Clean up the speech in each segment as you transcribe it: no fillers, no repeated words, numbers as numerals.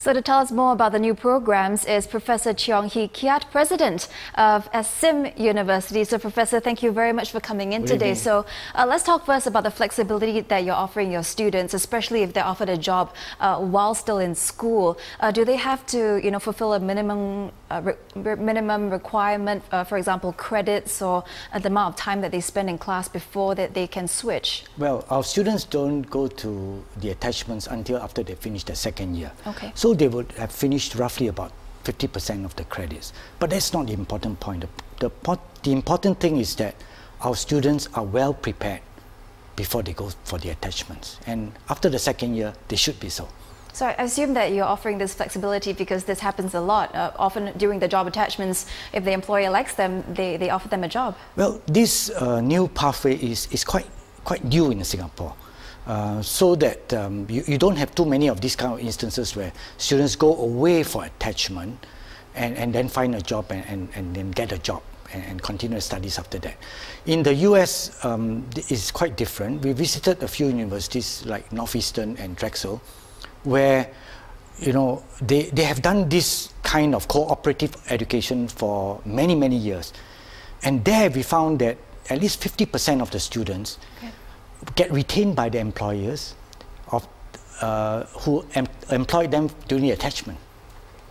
So to tell us more about the new programs is Professor Cheong Hee Kiat, President of SIM University. So Professor, thank you very much for coming in today. So let's talk first about the flexibility that you're offering your students, especially if they're offered a job while still in school. Do they have to, fulfill a minimum requirement, for example, credits or the amount of time that they spend in class before that they can switch? Well, our students don't go to the attachments until after they finish their second year. Okay. So they would have finished roughly about 50% of the credits. But that's not the important point. The important thing is that our students are well prepared before they go for the attachments. And after the second year, they should be so. So I assume that you're offering this flexibility because this happens a lot. Often during the job attachments, if the employer likes them, they offer them a job. Well, this new pathway is quite new in Singapore. So that you don't have too many of these kind of instances where students go away for attachment and then find a job and then get a job and continue studies after that. In the US, it's quite different. We visited a few universities like Northeastern and Drexel, where they have done this kind of cooperative education for many years. And there we found that at least 50% of the students get retained by the employers who employ them during the attachment.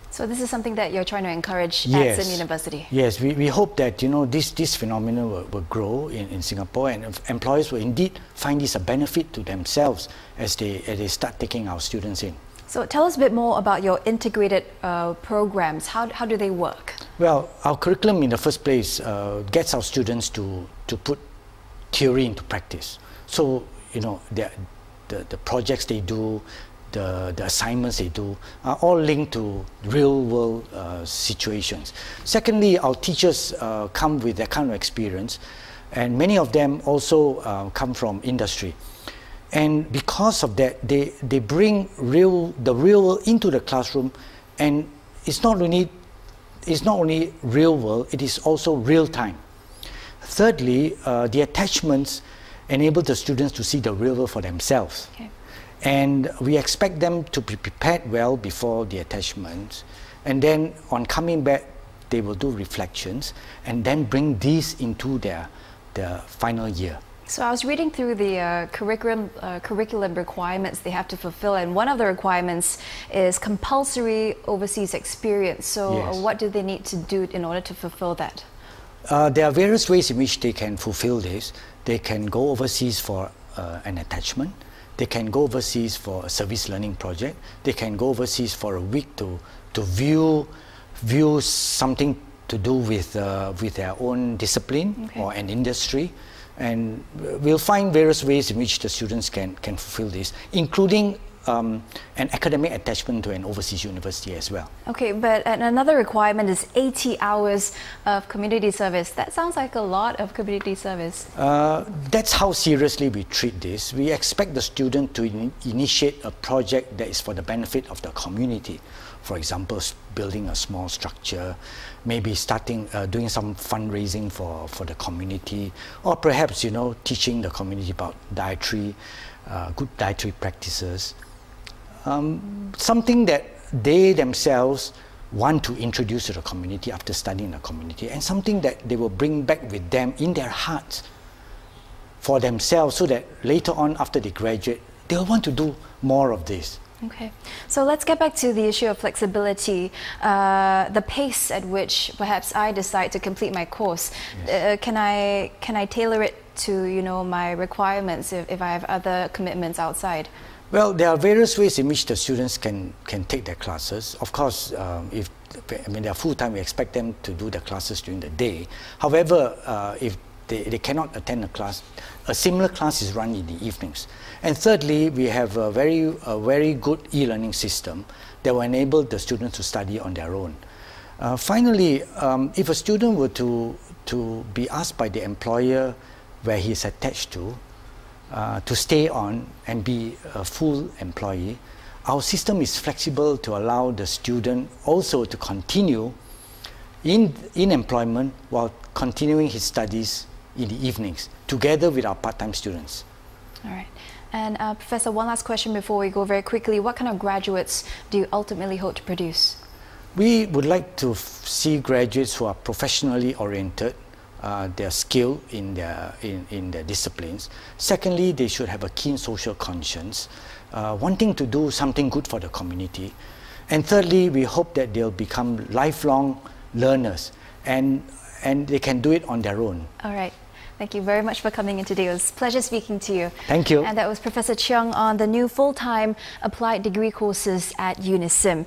So this is something that you're trying to encourage at SIM University? Yes, we hope that this phenomenon will grow in Singapore, and employers will indeed find this a benefit to themselves as they start taking our students in. So tell us a bit more about your integrated programs. How do they work? Well, our curriculum in the first place gets our students to put theory into practice. So, the projects they do, the assignments they do are all linked to real-world situations. Secondly, our teachers come with that kind of experience, and many of them also come from industry. And because of that, they bring the real world into the classroom, and it's not only real world, it is also real time. Thirdly, the attachments enable the students to see the real world for themselves. Okay. And we expect them to be prepared well before the attachments, and then on coming back they will do reflections and then bring these into their final year. So I was reading through the curriculum requirements they have to fulfill, and one of the requirements is compulsory overseas experience. So what do they need to do in order to fulfill that? There are various ways in which they can fulfill this. They can go overseas for an attachment. They can go overseas for a service learning project. They can go overseas for a week to view something to do with their own discipline or an industry. And we'll find various ways in which the students can fulfill this, including an academic attachment to an overseas university as well. Okay, but another requirement is 80 hours of community service. That sounds like a lot of community service. That's how seriously we treat this. We expect the student to initiate a project that is for the benefit of the community. For example, building a small structure, maybe doing some fundraising for the community, or perhaps teaching the community about good dietary practices. Something that they themselves want to introduce to the community after studying the community, and something that they will bring back with them in their hearts for themselves, so that later on after they graduate, they'll want to do more of this. Okay, so let's get back to the issue of flexibility, the pace at which perhaps I decide to complete my course. Can I tailor it to my requirements if I have other commitments outside? Well, there are various ways in which the students can take their classes. Of course, if they're full-time, we expect them to do the classes during the day. However, if they cannot attend a class, a similar class is run in the evenings. And thirdly, we have a very good e-learning system that will enable the students to study on their own. Finally, if a student were to be asked by the employer where he is attached to stay on and be a full employee, our system is flexible to allow the student also to continue in employment while continuing his studies in the evenings, together with our part-time students. All right. And Professor, one last question before we go very quickly. What kind of graduates do you ultimately hope to produce? We would like to see graduates who are professionally oriented, they're skilled in their disciplines. Secondly, they should have a keen social conscience, wanting to do something good for the community. And thirdly, we hope that they'll become lifelong learners and they can do it on their own. All right. Thank you very much for coming in today. It was a pleasure speaking to you. Thank you. And that was Professor Cheong on the new full-time applied degree courses at UNISIM.